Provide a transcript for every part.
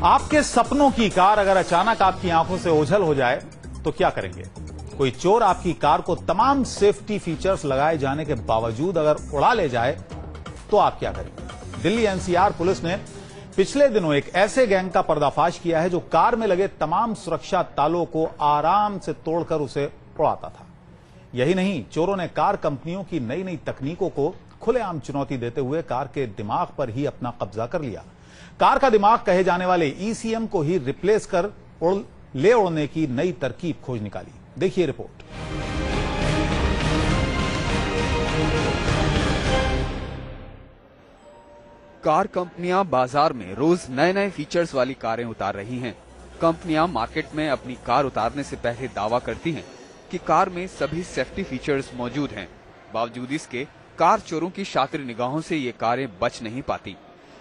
आपके सपनों की कार अगर अचानक आपकी आंखों से ओझल हो जाए तो क्या करेंगे? कोई चोर आपकी कार को तमाम सेफ्टी फीचर्स लगाए जाने के बावजूद अगर उड़ा ले जाए तो आप क्या करेंगे? दिल्ली एनसीआर पुलिस ने पिछले दिनों एक ऐसे गैंग का पर्दाफाश किया है जो कार में लगे तमाम सुरक्षा तालों को आराम से तोड़कर उसे उड़ाता था। यही नहीं, चोरों ने कार कंपनियों की नई नई तकनीकों को खुलेआम चुनौती देते हुए कार के दिमाग पर ही अपना कब्जा कर लिया। कार का दिमाग कहे जाने वाले ईसीएम को ही रिप्लेस कर उड़ने की नई तरकीब खोज निकाली। देखिए रिपोर्ट। कार कंपनियां बाजार में रोज नए नए फीचर्स वाली कारें उतार रही हैं। कंपनियां मार्केट में अपनी कार उतारने से पहले दावा करती हैं कि कार में सभी सेफ्टी फीचर्स मौजूद हैं। बावजूद इसके कार चोरों की शातिर निगाहों से ये कारें बच नहीं पाती।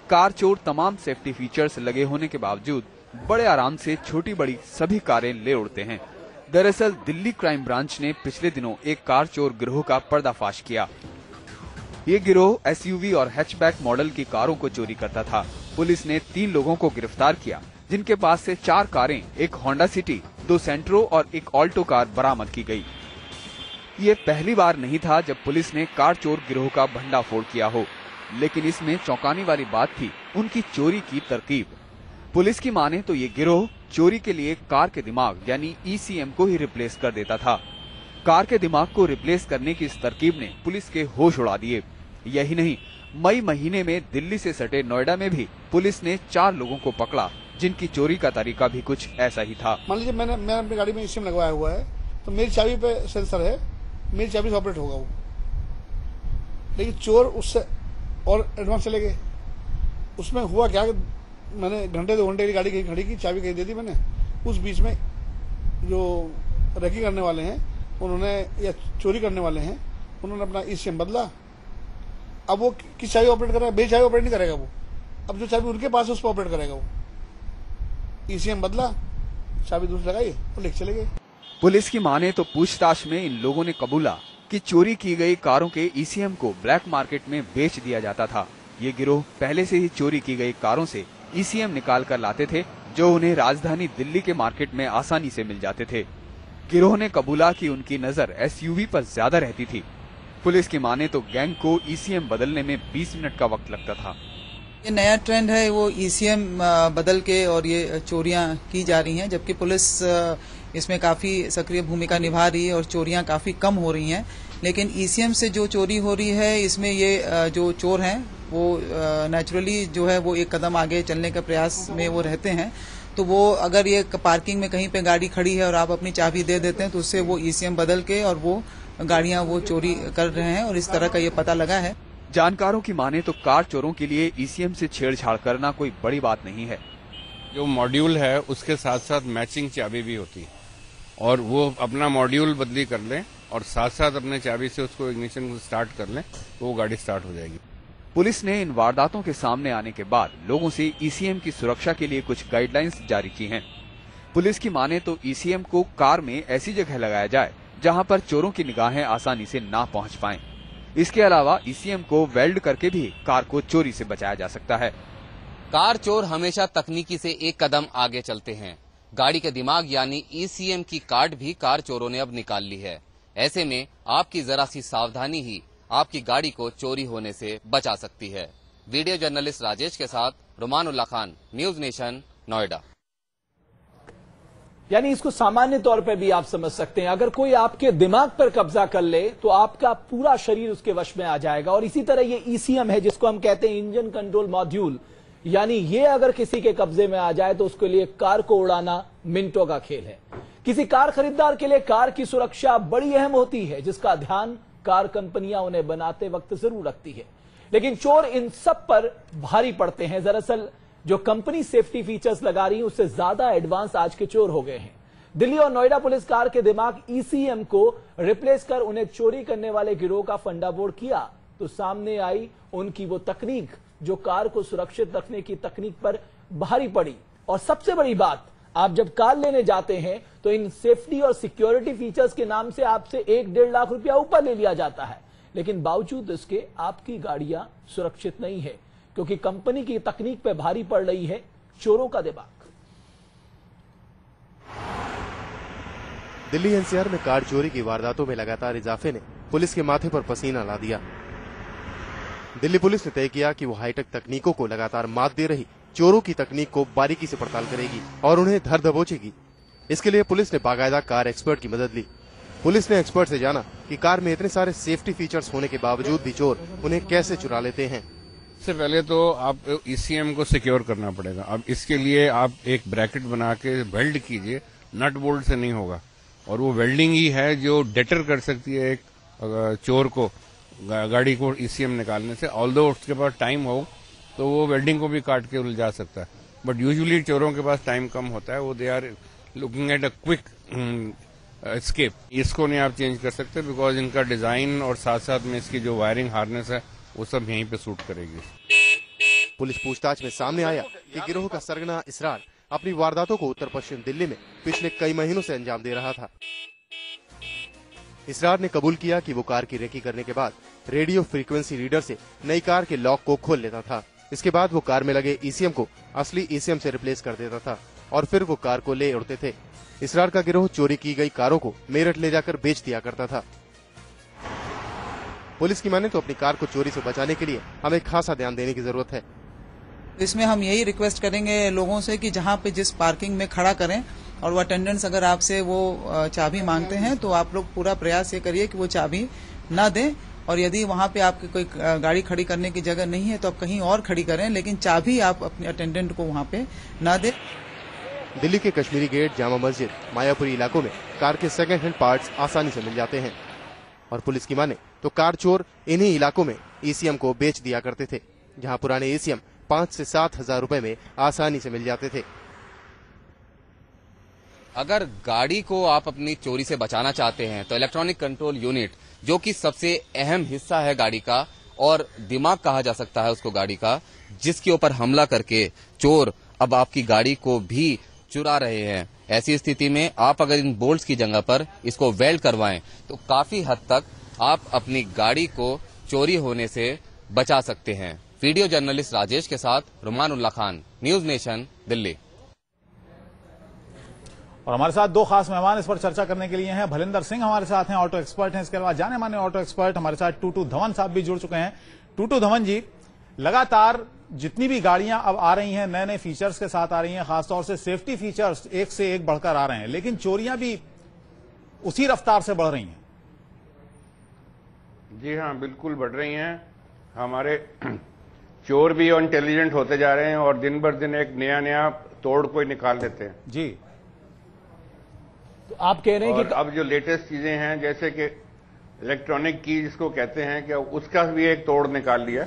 कार चोर तमाम सेफ्टी फीचर्स लगे होने के बावजूद बड़े आराम से छोटी बड़ी सभी कारें ले उड़ते हैं। दरअसल दिल्ली क्राइम ब्रांच ने पिछले दिनों एक कार चोर गिरोह का पर्दाफाश किया। ये गिरोह एसयूवी और हैचबैक मॉडल की कारों को चोरी करता था। पुलिस ने 3 लोगों को गिरफ्तार किया, जिनके पास से 4 कारें, एक होंडा सिटी, 2 सेंट्रो और एक ऑल्टो कार बरामद की गई। ये पहली बार नहीं था जब पुलिस ने कार चोर गिरोह का भंडाफोड़ किया हो, लेकिन इसमें चौंकाने वाली बात थी उनकी चोरी की तरकीब। पुलिस की माने तो ये गिरोह चोरी के लिए कार के दिमाग यानी ईसीएम को ही रिप्लेस कर देता था। कार के दिमाग को रिप्लेस करने की इस तरकीब ने पुलिस के होश उड़ा दिए। यही नहीं, मई महीने में दिल्ली से सटे नोएडा में भी पुलिस ने 4 लोगों को पकड़ा, जिनकी चोरी का तरीका भी कुछ ऐसा ही था। मान लीजिए मैंने अपनी गाड़ी में ईसीएम लगवाया हुआ है, तो मेरी चाबी पे सेंसर है, मेरी चाबी से ऑपरेट होगा वो, लेकिन चोर उससे और एडवांस चले गए। उसमें हुआ क्या कि मैंने घंटे 2 घंटे की गाड़ी कहीं खड़ी की, चाबी कहीं दे दी मैंने। उस बीच में जो रेकी करने वाले हैं उन्होंने, या चोरी करने वाले हैं, उन्होंने अपना ईसीएम बदला। अब वो किस चाबी ऑपरेट कर रहा है? मेरी चाबी ऑपरेट नहीं करेगा वो। अब जो चाबी उनके पास है उस पर ऑपरेट करेगा वो। ईसीएम बदला, चाबी दूसरी लगाई और लेके चले गए। पुलिस की माने तो पूछताछ में इन लोगों ने कबूला कि चोरी की गई कारों के ईसीएम को ब्लैक मार्केट में बेच दिया जाता था। ये गिरोह पहले से ही चोरी की गई कारों से ईसीएम निकाल कर लाते थे, जो उन्हें राजधानी दिल्ली के मार्केट में आसानी से मिल जाते थे। गिरोह ने कबूला कि उनकी नजर एसयूवी पर ज्यादा रहती थी। पुलिस की माने तो गैंग को ईसीएम बदलने में 20 मिनट का वक्त लगता था। ये नया ट्रेंड है, वो ईसीएम बदल के और ये चोरियां की जा रही हैं, जबकि पुलिस इसमें काफी सक्रिय भूमिका निभा रही है और चोरियां काफी कम हो रही हैं। लेकिन ईसीएम से जो चोरी हो रही है, इसमें ये जो चोर हैं वो नेचुरली जो है वो एक कदम आगे चलने के प्रयास में वो रहते हैं। तो वो अगर ये पार्किंग में कहीं पे गाड़ी खड़ी है और आप अपनी चाबी दे देते हैं, तो उससे वो ईसीएम बदल के और वो गाड़ियां वो चोरी कर रहे हैं, और इस तरह का ये पता लगा है। जानकारों की माने तो कार चोरों के लिए ईसीएम से छेड़छाड़ करना कोई बड़ी बात नहीं है। जो मॉड्यूल है उसके साथ साथ मैचिंग चाबी भी होती है, और वो अपना मॉड्यूल बदली कर लें और साथ साथ अपने चाबी से उसको इग्निशन स्टार्ट कर लें, तो वो गाड़ी स्टार्ट हो जाएगी। पुलिस ने इन वारदातों के सामने आने के बाद लोगों से ईसीएम की सुरक्षा के लिए कुछ गाइडलाइंस जारी की हैं। पुलिस की माने तो ईसीएम को कार में ऐसी जगह लगाया जाए जहां पर चोरों की निगाहें आसानी से ना पहुंच पाएं। इसके अलावा ईसीएम को वेल्ड करके भी कार को चोरी से बचाया जा सकता है। कार चोर हमेशा तकनीकी से एक कदम आगे चलते हैं। गाड़ी के दिमाग यानी ईसीएम की कार्ड भी कार चोरों ने अब निकाल ली है। ऐसे में आपकी जरा सी सावधानी ही आपकी गाड़ी को चोरी होने से बचा सकती है। वीडियो जर्नलिस्ट राजेश के साथ रुमानुल्लाह खान, न्यूज नेशन, नोएडा। यानी इसको सामान्य तौर पर भी आप समझ सकते हैं, अगर कोई आपके दिमाग पर कब्जा कर ले तो आपका पूरा शरीर उसके वश में आ जाएगा। और इसी तरह ये ईसीएम है, जिसको हम कहते हैं इंजन कंट्रोल मॉड्यूल, यानी ये अगर किसी के कब्जे में आ जाए तो उसके लिए कार को उड़ाना मिनटों का खेल है। किसी कार खरीदार के लिए कार की सुरक्षा बड़ी अहम होती है, जिसका ध्यान कार कंपनियां उन्हें बनाते वक्त जरूर रखती है, लेकिन चोर इन सब पर भारी पड़ते हैं। दरअसल जो कंपनी सेफ्टी फीचर्स लगा रही है उससे ज्यादा एडवांस आज के चोर हो गए हैं। दिल्ली और नोएडा पुलिस कार के दिमाग ईसीएम को रिप्लेस कर उन्हें चोरी करने वाले गिरोह का फंडाफोड़ किया तो सामने आई उनकी वो तकनीक जो कार को सुरक्षित रखने की तकनीक पर भारी पड़ी। और सबसे बड़ी बात, आप जब कार लेने जाते हैं तो इन सेफ्टी और सिक्योरिटी फीचर्स के नाम से आपसे 1-1.5 लाख रुपया ऊपर ले लिया जाता है, लेकिन बावजूद इसके आपकी गाड़ियां सुरक्षित नहीं है, क्योंकि कंपनी की तकनीक पे भारी पड़ रही है चोरों का दिमाग। दिल्ली एनसीआर में कार चोरी की वारदातों में लगातार इजाफे ने पुलिस के माथे पर पसीना ला दिया। दिल्ली पुलिस ने तय किया कि वो हाईटेक तकनीकों को लगातार मात दे रही चोरों की तकनीक को बारीकी से पड़ताल करेगी और उन्हें धर दबोचेगी। इसके लिए पुलिस ने बाकायदा कार एक्सपर्ट की मदद ली। पुलिस ने एक्सपर्ट से जाना कि कार में इतने सारे सेफ्टी फीचर्स होने के बावजूद भी चोर उन्हें कैसे चुरा लेते हैं। सबसे पहले तो आप ईसीएम को सिक्योर करना पड़ेगा। अब इसके लिए आप एक ब्रैकेट बना के वेल्ड कीजिए, नट बोल्ट से नहीं होगा। और वो वेल्डिंग ही है जो डेटर कर सकती है एक चोर को गाड़ी को ईसीएम निकालने से। ऑल्दो उसके पास टाइम हो तो वो वेल्डिंग को भी काट के उलझा सकता है, बट यूजुअली चोरों के पास टाइम कम होता है। वो they are looking at a quick escape. इसको नहीं आप चेंज कर सकते बिकॉज इनका डिजाइन और साथ साथ में इसकी जो वायरिंग हार्नेस है वो सब यहीं पे सूट करेगी। पुलिस पूछताछ में सामने आया कि गिरोह का सरगना इसरार अपनी वारदातों को उत्तर पश्चिम दिल्ली में पिछले कई महीनों से अंजाम दे रहा था। इसरार ने कबूल किया कि वो कार की रेकी करने के बाद रेडियो फ्रीक्वेंसी रीडर से नई कार के लॉक को खोल लेता था। इसके बाद वो कार में लगे ईसीएम को असली ईसीएम से रिप्लेस कर देता था और फिर वो कार को ले उड़ते थे। इसरार का गिरोह चोरी की गई कारों को मेरठ ले जाकर बेच दिया करता था। पुलिस की माने तो अपनी कार को चोरी से बचाने के लिए हमें खासा ध्यान देने की जरूरत है। इसमें हम यही रिक्वेस्ट करेंगे लोगों से कि जहां पे जिस पार्किंग में खड़ा करें और वो अटेंडेंट्स अगर आपसे वो चाबी मांगते हैं तो आप लोग पूरा प्रयास ये करिए कि वो चाबी ना दें। और यदि वहां पे आपकी कोई गाड़ी खड़ी करने की जगह नहीं है तो आप कहीं और खड़ी करें, लेकिन चाबी आप अपने अटेंडेंट को वहां पे ना दें। दिल्ली के कश्मीरी गेट, जामा मस्जिद, मायापुरी इलाकों में कार के सेकंड हैंड पार्ट्स आसानी से मिल जाते हैं और पुलिस की माने तो कार चोर इन्हीं इलाकों में ईसीएम को बेच दिया करते थे, जहां पुराने ईसीएम 5 से 7 हजार रुपए में आसानी से मिल जाते थे। अगर गाड़ी को आप अपनी चोरी से बचाना चाहते हैं तो इलेक्ट्रॉनिक कंट्रोल यूनिट, जो कि सबसे अहम हिस्सा है गाड़ी का और दिमाग कहा जा सकता है उसको गाड़ी का, जिसके ऊपर हमला करके चोर अब आपकी गाड़ी को भी चुरा रहे हैं। ऐसी स्थिति में आप अगर इन बोल्ट्स की जगह पर इसको वेल्ड करवाएं तो काफी हद तक आप अपनी गाड़ी को चोरी होने से बचा सकते हैं। वीडियो जर्नलिस्ट राजेश के साथ रुमानुल्लाह खान, न्यूज नेशन, दिल्ली। और हमारे साथ दो खास मेहमान इस पर चर्चा करने के लिए हैं। भलिंदर सिंह हमारे साथ हैं, ऑटो एक्सपर्ट हैं। इसके अलावा जाने माने ऑटो एक्सपर्ट हमारे साथ टूटू धवन साहब भी जुड़ चुके हैं। टूटू धवन जी, लगातार जितनी भी गाड़ियां अब आ रही हैं नए नए फीचर्स के साथ आ रही हैं, खासतौर से सेफ्टी फीचर्स एक से एक बढ़कर आ रहे हैं, लेकिन चोरियां भी उसी रफ्तार से बढ़ रही हैं। जी हाँ, बिल्कुल बढ़ रही हैं। हमारे चोर भी इंटेलिजेंट होते जा रहे हैं और दिन भर दिन एक नया नया तोड़ कोई निकाल लेते हैं। जी, तो आप कह रहे हैं कि अब जो लेटेस्ट चीजें हैं जैसे कि इलेक्ट्रॉनिक की जिसको कहते हैं कि उसका भी एक तोड़ निकाल लिया।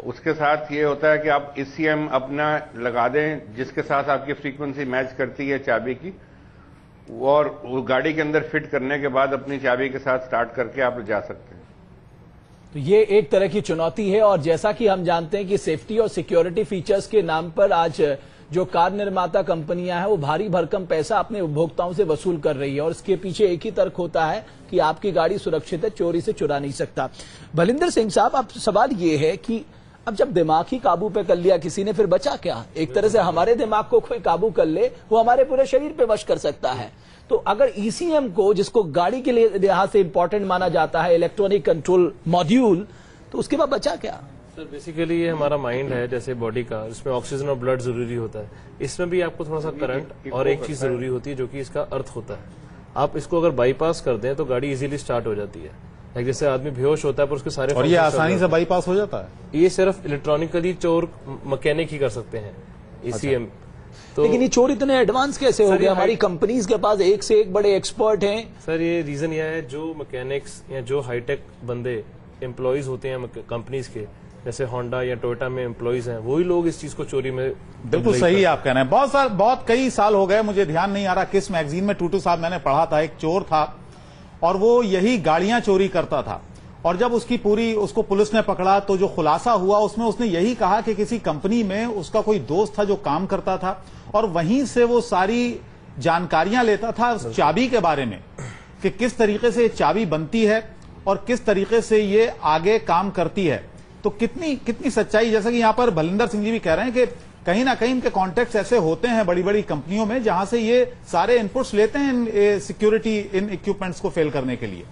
उसके साथ ये होता है कि आप ईसीएम अपना लगा दें जिसके साथ आपकी फ्रीक्वेंसी मैच करती है चाबी की, और वो गाड़ी के अंदर फिट करने के बाद अपनी चाबी के साथ स्टार्ट करके आप जा सकते हैं। तो ये एक तरह की चुनौती है। और जैसा कि हम जानते हैं कि सेफ्टी और सिक्योरिटी फीचर्स के नाम पर आज जो कार निर्माता कंपनियां हैं वो भारी भरकम पैसा अपने उपभोक्ताओं से वसूल कर रही है और इसके पीछे एक ही तर्क होता है कि आपकी गाड़ी सुरक्षित है, चोरी से चुरा नहीं सकता। भलिंदर सिंह साहब, अब सवाल ये है कि अब जब दिमाग ही काबू पे कर लिया किसी ने, फिर बचा क्या? एक तरह से हमारे दिमाग को कोई काबू कर ले वो हमारे पूरे शरीर पे वश कर सकता है। तो अगर ईसीएम को, जिसको गाड़ी के लिए लिहाज से इंपॉर्टेंट माना जाता है, इलेक्ट्रॉनिक कंट्रोल मॉड्यूल, तो उसके बाद बचा क्या? सर बेसिकली ये हमारा माइंड है जैसे बॉडी का, इसमें ऑक्सीजन और ब्लड जरूरी होता है। इसमें भी आपको थोड़ा सा करंट और एक चीज जरूरी होती है जो कि इसका अर्थ होता है। आप इसको अगर बाईपास कर दें तो गाड़ी इजीली स्टार्ट हो जाती है। जैसे आदमी बेहोश होता है पर उसके सारे, और ये आसानी से बाईपास हो जाता है। ये सिर्फ इलेक्ट्रॉनिकली चोर मैकेनिक ही कर सकते हैं ईसीएम। तो लेकिन ये चोर इतने एडवांस कैसे हो गए? हमारी कंपनीज के पास एक से एक बड़े एक्सपर्ट हैं। सर ये रीजन यह है, जो मैकेनिक्स या जो हाईटेक बंदे एम्प्लॉयज होते हैं कंपनीज के, जैसे होंडा या टोयोटा में एम्प्लॉयज हैं, वही लोग इस चीज को चोरी में। बिल्कुल सही आप कह रहे हैं। बहुत कई साल हो गए, मुझे ध्यान नहीं आ रहा किस मैगजीन में टूटू साहब मैंने पढ़ा था, एक चोर था और वो यही गाड़ियां चोरी करता था। और जब उसको पुलिस ने पकड़ा तो जो खुलासा हुआ उसमें उसने यही कहा कि किसी कंपनी में उसका कोई दोस्त था जो काम करता था और वहीं से वो सारी जानकारियां लेता था उस चाबी के बारे में कि किस तरीके से चाबी बनती है और किस तरीके से ये आगे काम करती है। तो कितनी सच्चाई, जैसा कि यहां पर भलिंदर सिंह जी भी कह रहे हैं कि कहीं ना कहीं इनके कॉन्टेक्ट ऐसे होते हैं बड़ी बड़ी कंपनियों में जहां से ये सारे इनपुट्स लेते हैं इन सिक्योरिटी इन इक्विपमेंट्स को फेल करने के लिए।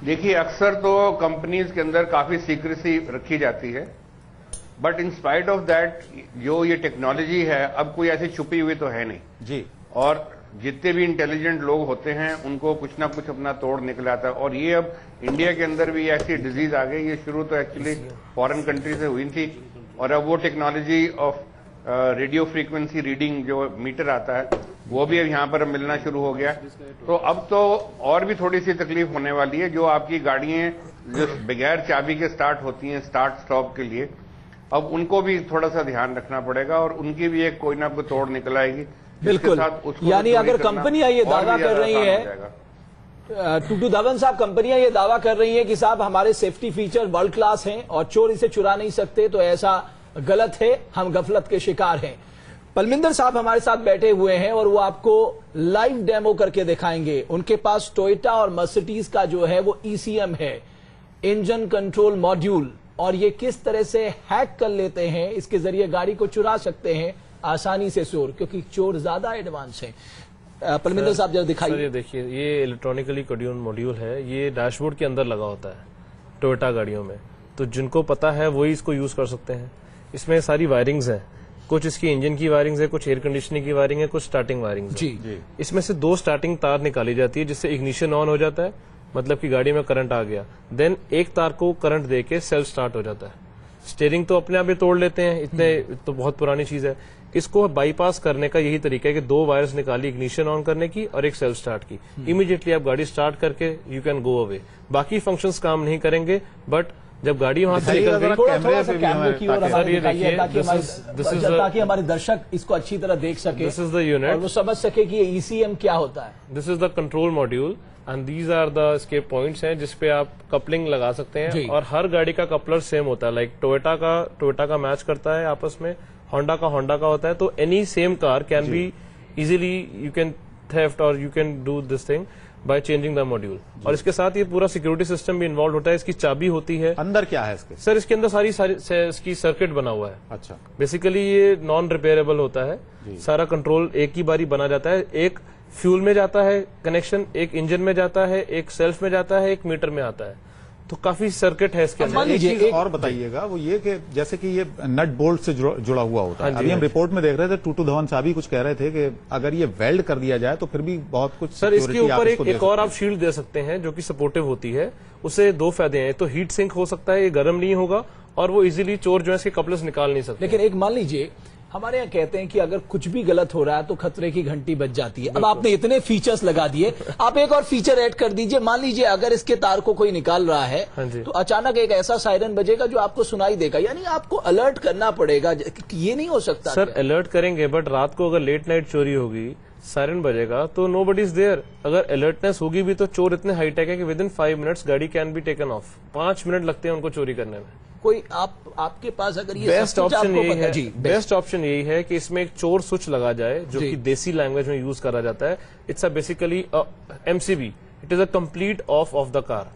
देखिए, अक्सर तो कंपनीज के अंदर काफी सीक्रेसी रखी जाती है, but in spite of that जो ये टेक्नोलॉजी है अब कोई ऐसी छुपी हुई तो है नहीं जी। और जितने भी इंटेलिजेंट लोग होते हैं उनको कुछ ना कुछ अपना तोड़ निकल आता है। और ये अब इंडिया के अंदर भी ऐसी डिजीज आ गई। ये शुरू तो एक्चुअली फॉरेन कंट्री से हुई थी और अब वो technology of radio frequency reading जो मीटर आता है वो भी अब यहाँ पर मिलना शुरू हो गया। तो अब तो और भी थोड़ी सी तकलीफ होने वाली है। जो आपकी गाड़ियां जो बगैर चाबी के स्टार्ट होती हैं स्टार्ट स्टॉप के लिए, अब उनको भी थोड़ा सा ध्यान रखना पड़ेगा और उनकी भी एक कोई ना कोई तोड़ निकल आएगी। बिल्कुल, यानी अगर कंपनियां ये दावा कर रही हैं, टूटू धवन साहब, कंपनियां ये दावा कर रही हैं कि साहब हमारे सेफ्टी फीचर वर्ल्ड क्लास हैं और चोर इसे चुरा नहीं सकते, तो ऐसा गलत है, हम गफलत के शिकार हैं। पलमिंदर साहब हमारे साथ बैठे हुए हैं और वो आपको लाइव डेमो करके दिखाएंगे। उनके पास टोयोटा और मर्सिडीज का जो है वो ECM है, इंजन कंट्रोल मॉड्यूल, और ये किस तरह से हैक कर लेते हैं, इसके जरिए गाड़ी को चुरा सकते हैं आसानी से चोर, क्योंकि चोर ज्यादा एडवांस है। पलमिंदर साहब जरा दिखाइए। सर ये देखिए, ये इलेक्ट्रॉनिकली कंट्रोल्ड मॉड्यूल है, ये डैशबोर्ड के अंदर लगा होता है टोयोटा गाड़ियों में, तो जिनको पता है वही इसको यूज कर सकते हैं। इसमें सारी वायरिंग्स हैं, कुछ इसकी इंजन की वायरिंग्स है, कुछ एयर कंडीशनिंग की वायरिंग है, कुछ स्टार्टिंग वायरिंग जी। इसमें से 2 स्टार्टिंग तार निकाली जाती है जिससे इग्निशन ऑन हो जाता है, मतलब कि गाड़ी में करंट आ गया। देन एक तार को करंट देके सेल्फ स्टार्ट हो जाता है। स्टीयरिंग तो अपने आप ही तोड़ लेते हैं, इतने तो बहुत पुरानी चीज है। इसको बाईपास करने का यही तरीका है कि 2 वायर्स निकाली इग्निशन ऑन करने की और एक सेल्फ स्टार्ट की। इमीडिएटली आप गाड़ी स्टार्ट करके यू कैन गो अवे। बाकी फंक्शंस काम नहीं करेंगे, बट जब गाड़ी वहां से निकल गई, थोड़ा सा कैमरे की ओर हमारे दिखाइए ताकि हमारे दर्शक इसको अच्छी तरह देख सके, दिस इज द यूनिट, और वो समझ सके कि ये ECM क्या होता है। This is the control module and these are the इसके पॉइंट्स हैं जिसपे आप कपलिंग लगा सकते हैं। और हर गाड़ी का कपलर सेम होता है, लाइक टोयोटा का मैच करता है आपस में, होंडा का होता है। तो any same car can be easily you can theft और you can do this thing by changing the module. और इसके साथ ये पूरा सिक्योरिटी सिस्टम भी इन्वॉल्व होता है। इसकी चाबी होती है अंदर। क्या है इसके? सर इसके अंदर सारी इसकी सर्किट बना हुआ है। अच्छा, बेसिकली ये नॉन रिपेयरेबल होता है। सारा कंट्रोल एक ही बारी बना जाता है। एक फ्यूल में जाता है कनेक्शन, एक इंजन में जाता है, एक सेल्फ में जाता है, एक मीटर में आता है। तो काफी सर्किट है इसके अंदर। एक चीज और बताइएगा, वो ये कि जैसे कि ये नट बोल्ट से जुड़ा हुआ होता है। अभी हम रिपोर्ट में देख रहे थे, टूटू धवन साहब भी कुछ कह रहे थे कि अगर ये वेल्ड कर दिया जाए तो फिर भी बहुत कुछ सर इसके ऊपर एक और आप शील्ड दे सकते हैं जो कि सपोर्टिव होती है। उससे 2 फायदे हैं, तो हीट सिंक हो सकता है, ये गर्म नहीं होगा, और वो इजीली चोर जो है इसके कपलर्स निकाल नहीं सकते। लेकिन एक मान लीजिए हमारे यहाँ कहते हैं कि अगर कुछ भी गलत हो रहा है तो खतरे की घंटी बज जाती है। अब आपने इतने फीचर्स लगा दिए, आप एक और फीचर ऐड कर दीजिए। मान लीजिए अगर इसके तार को कोई निकाल रहा है तो अचानक एक ऐसा सायरन बजेगा जो आपको सुनाई देगा, यानी आपको अलर्ट करना पड़ेगा। ये नहीं हो सकता सर? अलर्ट करेंगे, बट रात को अगर लेट नाइट चोरी होगी, सायरन बजेगा, तो नो बडी इज देयर। अगर अलर्टनेस होगी भी तो चोर इतने हाईटेक है कि विद इन 5 मिनट्स गाड़ी can be taken of. 5 minute लगते हैं उनको चोरी करने में। कोई आपके पास अगर ये बेस्ट ऑप्शन यही है, बेस्ट ऑप्शन यही है कि इसमें एक चोर स्विच लगा जाए जो कि देसी लैंग्वेज में यूज करा जाता है। It's a basically MCB, it is a complete of the car.